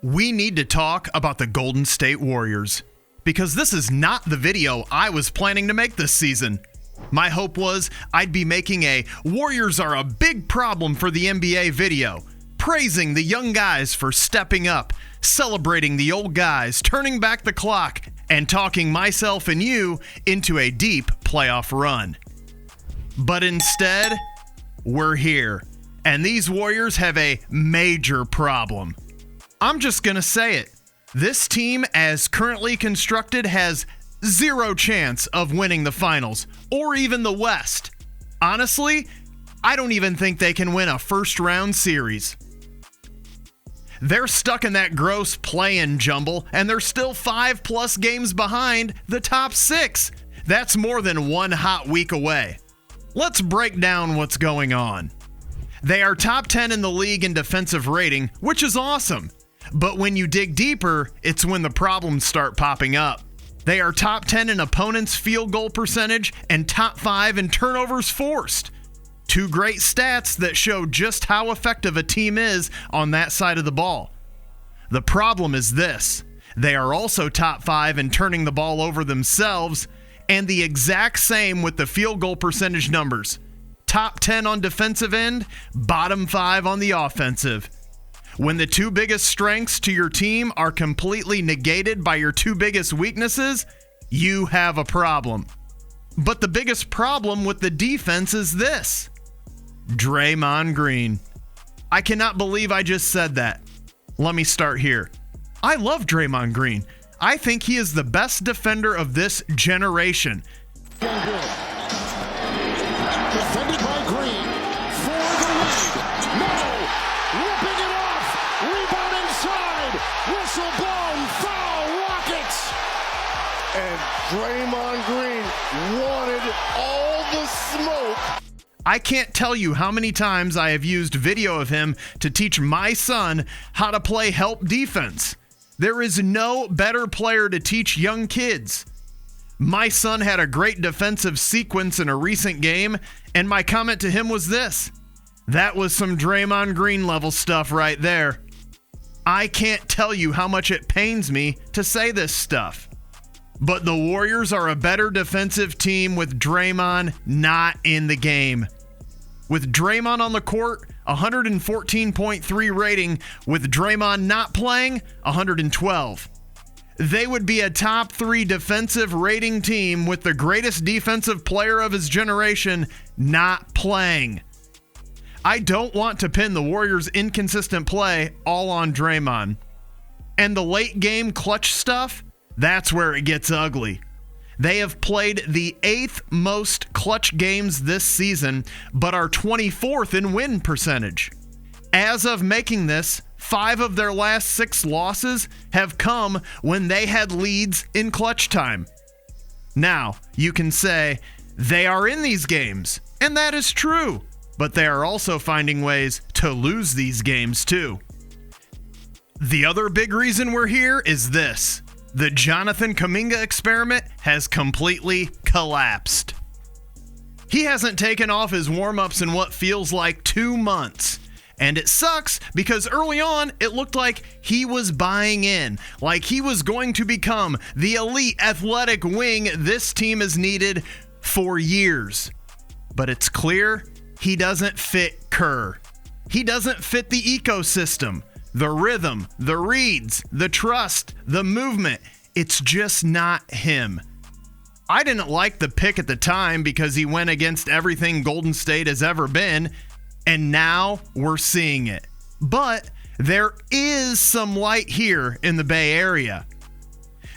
We need to talk about the Golden State Warriors, because this is not the video I was planning to make this season. My hope was I'd be making a Warriors are a big problem for the NBA video, praising the young guys for stepping up, celebrating the old guys, turning back the clock, and talking myself and you into a deep playoff run. But instead, we're here, and these Warriors have a major problem. I'm just gonna say it. This team, as currently constructed, has zero chance of winning the finals or even the West. Honestly, I don't even think they can win a first-round series. They're stuck in that gross play-in jumble, and they're still 5+ games behind the top 6. That's more than one hot week away. Let's break down what's going on. They are top 10 in the league in defensive rating, which is awesome. But when you dig deeper, it's when the problems start popping up. They are top 10 in opponents' field goal percentage and top 5 in turnovers forced. Two great stats that show just how effective a team is on that side of the ball. The problem is this: they are also top 5 in turning the ball over themselves, and the exact same with the field goal percentage numbers. Top 10 on defensive end, bottom 5 on the offensive. When the two biggest strengths to your team are completely negated by your two biggest weaknesses, you have a problem. But the biggest problem with the defense is this: Draymond Green. I cannot believe I just said that. Let me start here. I love Draymond Green. I think he is the best defender of this generation. Defended by Green for the lead. No! Ripping it off! Rebound inside! Whistle blown! Foul! Rockets! And Draymond Green wanted all the smoke. I can't tell you how many times I have used video of him to teach my son how to play help defense. There is no better player to teach young kids. My son had a great defensive sequence in a recent game, and my comment to him was this: that was some Draymond Green level stuff right there. I can't tell you how much it pains me to say this stuff. But the Warriors are a better defensive team with Draymond not in the game. With Draymond on the court, 114.3 rating. With Draymond not playing, 112. They would be a top 3 defensive rating team with the greatest defensive player of his generation not playing. I don't want to pin the Warriors' inconsistent play all on Draymond. And the late game clutch stuff, that's where it gets ugly. They have played the 8th most clutch games this season, but are 24th in win percentage. As of making this, 5 of their last 6 losses have come when they had leads in clutch time. Now, you can say, they are in these games, and that is true, but they are also finding ways to lose these games too. The other big reason we're here is this: the Jonathan Kuminga experiment has completely collapsed. He hasn't taken off his warm-ups in what feels like 2 months. And it sucks because early on, it looked like he was buying in, like he was going to become the elite athletic wing this team has needed for years. But it's clear he doesn't fit Kerr. He doesn't fit the ecosystem, the rhythm, the reads, the trust, the movement. It's just not him. I didn't like the pick at the time because he went against everything Golden State has ever been, and now we're seeing it. But there is some light here in the Bay Area.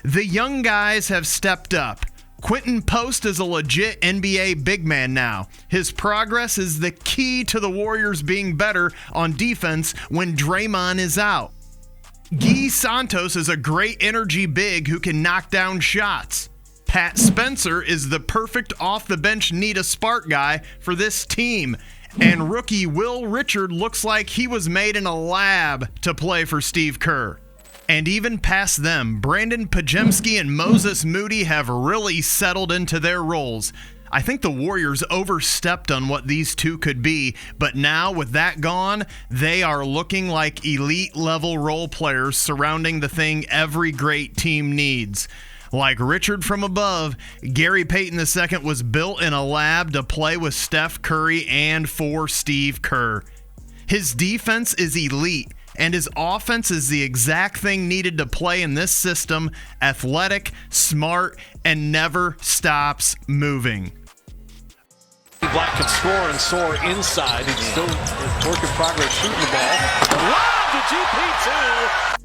The young guys have stepped up. Quentin Post is a legit NBA big man now. His progress is the key to the Warriors being better on defense when Draymond is out. Guy Santos is a great energy big who can knock down shots. Pat Spencer is the perfect off-the-bench need-a-spark guy for this team. And rookie Will Richard looks like he was made in a lab to play for Steve Kerr. And even past them, Brandon Pajemski and Moses Moody have really settled into their roles. I think the Warriors overstepped on what these two could be, but now with that gone, they are looking like elite level role players surrounding the thing every great team needs. Like Richard from above, Gary Payton II was built in a lab to play with Steph Curry and for Steve Kerr. His defense is elite, and his offense is the exact thing needed to play in this system: athletic, smart, and never stops moving. Black can score and soar inside. He's still work in progress shooting the ball. Wow, the GP2!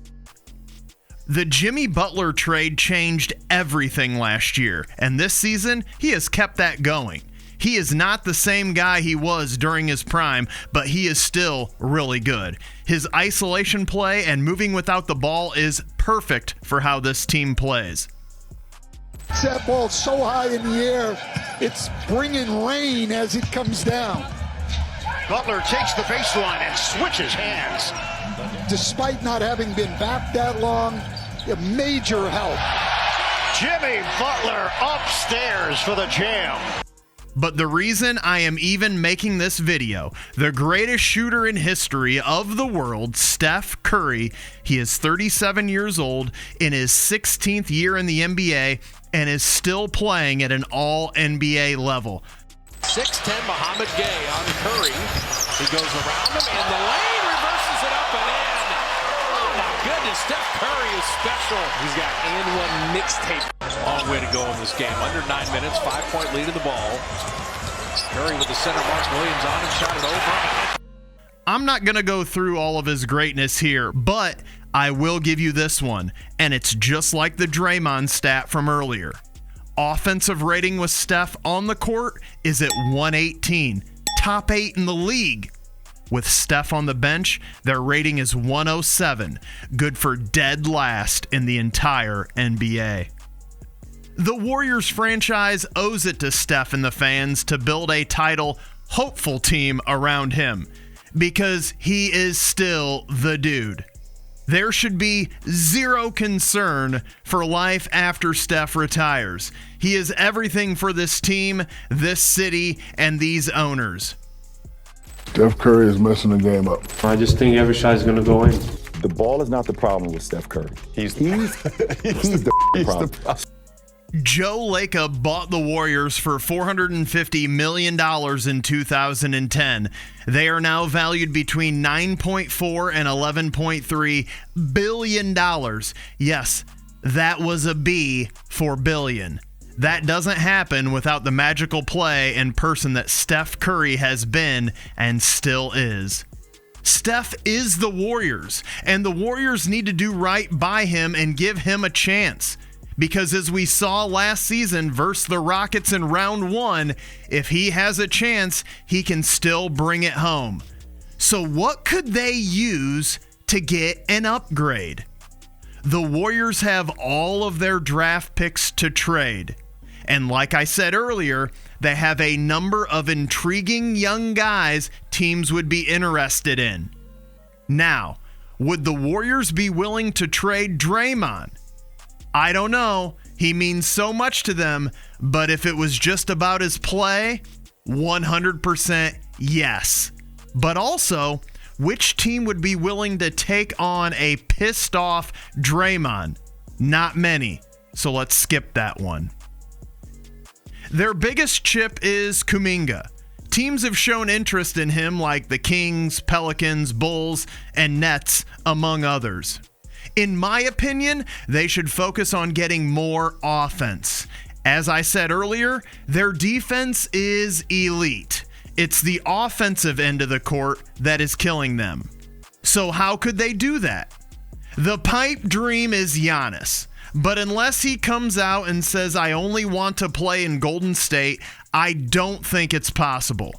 The Jimmy Butler trade changed everything last year, and this season, he has kept that going. He is not the same guy he was during his prime, but he is still really good. His isolation play and moving without the ball is perfect for how this team plays. That ball so high in the air, it's bringing rain as it comes down. Butler takes the baseline and switches hands. Despite not having been back that long, a major help. Jimmy Butler upstairs for the jam. But the reason I am even making this video, the greatest shooter in history of the world, Steph Curry, he is 37 years old, in his 16th year in the NBA, and is still playing at an all-NBA level. 6'10" Mohamed Gay on Curry. He goes around him, and the lane reverses it up and in. Oh my goodness, Steph Curry is special. He's got and one mixtape. Long way to go in this game. Under 9 minutes, 5-point lead in the ball. Curry with the center, Mark Williams on and shot it over. I'm not going to go through all of his greatness here, but I will give you this one, and it's just like the Draymond stat from earlier. Offensive rating with Steph on the court is at 118, top 8 in the league. With Steph on the bench, their rating is 107, good for dead last in the entire NBA. The Warriors franchise owes it to Steph and the fans to build a title hopeful team around him, because he is still the dude. There should be zero concern for life after Steph retires. He is everything for this team, this city, and these owners. Steph Curry is messing the game up. I just think every shot is going to go in. The ball is not the problem with Steph Curry. He's the problem. Joe Lacob bought the Warriors for $450 million in 2010. They are now valued between $9.4 and $11.3 billion. Yes, that was a B for billion. That doesn't happen without the magical play and person that Steph Curry has been and still is. Steph is the Warriors, and the Warriors need to do right by him and give him a chance. Because as we saw last season versus the Rockets in round 1, if he has a chance, he can still bring it home. So what could they use to get an upgrade? The Warriors have all of their draft picks to trade. And like I said earlier, they have a number of intriguing young guys teams would be interested in. Now, would the Warriors be willing to trade Draymond? I don't know. He means so much to them, but if it was just about his play, 100% yes. But also, which team would be willing to take on a pissed off Draymond? Not many, so let's skip that one. Their biggest chip is Kuminga. Teams have shown interest in him like the Kings, Pelicans, Bulls, and Nets, among others. In my opinion, they should focus on getting more offense. As I said earlier, their defense is elite. It's the offensive end of the court that is killing them. So how could they do that? The pipe dream is Giannis. But unless he comes out and says, I only want to play in Golden State, I don't think it's possible.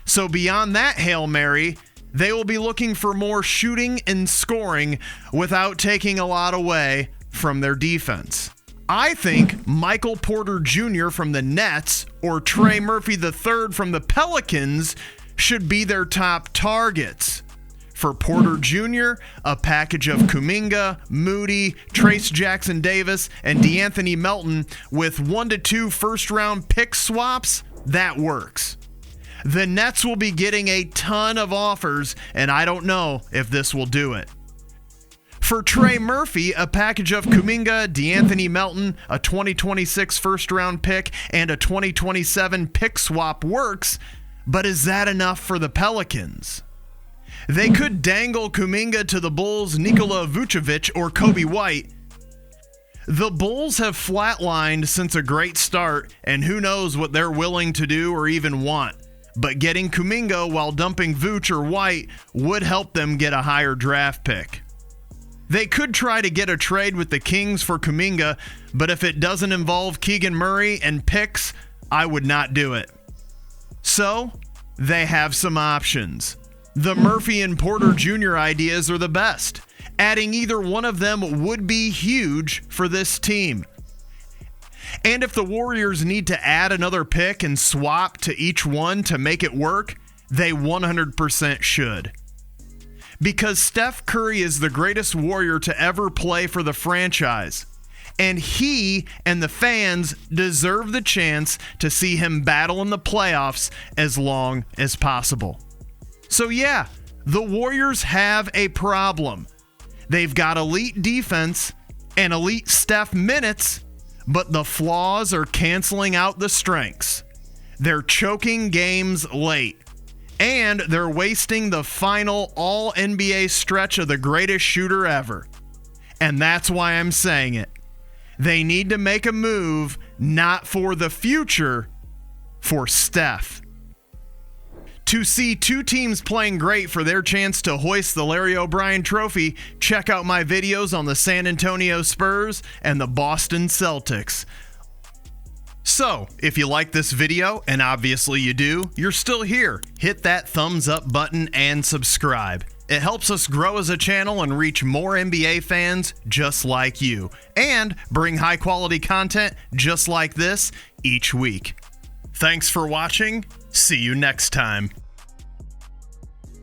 So beyond that Hail Mary, they will be looking for more shooting and scoring without taking a lot away from their defense. I think Michael Porter Jr. from the Nets or Trey Murphy III from the Pelicans should be their top targets. For Porter Jr., a package of Kuminga, Moody, Trace Jackson Davis, and DeAnthony Melton with 1 to 2 first-round pick swaps, that works. The Nets will be getting a ton of offers, and I don't know if this will do it. For Trey Murphy, a package of Kuminga, DeAnthony Melton, a 2026 first-round pick, and a 2027 pick swap works, but is that enough for the Pelicans? They could dangle Kuminga to the Bulls' Nikola Vucevic or Kobe White. The Bulls have flatlined since a great start, and who knows what they're willing to do or even want. But getting Kuminga while dumping Vooch or White would help them get a higher draft pick. They could try to get a trade with the Kings for Kuminga, but if it doesn't involve Keegan Murray and picks, I would not do it. So, they have some options. The Murphy and Porter Jr. ideas are the best. Adding either one of them would be huge for this team. And if the Warriors need to add another pick and swap to each one to make it work, they 100% should. Because Steph Curry is the greatest Warrior to ever play for the franchise. And he and the fans deserve the chance to see him battle in the playoffs as long as possible. So yeah, the Warriors have a problem. They've got elite defense and elite Steph minutes, but the flaws are canceling out the strengths. They're choking games late, and they're wasting the final All-NBA stretch of the greatest shooter ever. And that's why I'm saying it. They need to make a move, not for the future, for Steph. To see two teams playing great for their chance to hoist the Larry O'Brien Trophy, check out my videos on the San Antonio Spurs and the Boston Celtics. So, if you like this video, and obviously you do, you're still here, hit that thumbs up button and subscribe. It helps us grow as a channel and reach more NBA fans just like you, and bring high quality content just like this each week. Thanks for watching. See you next time.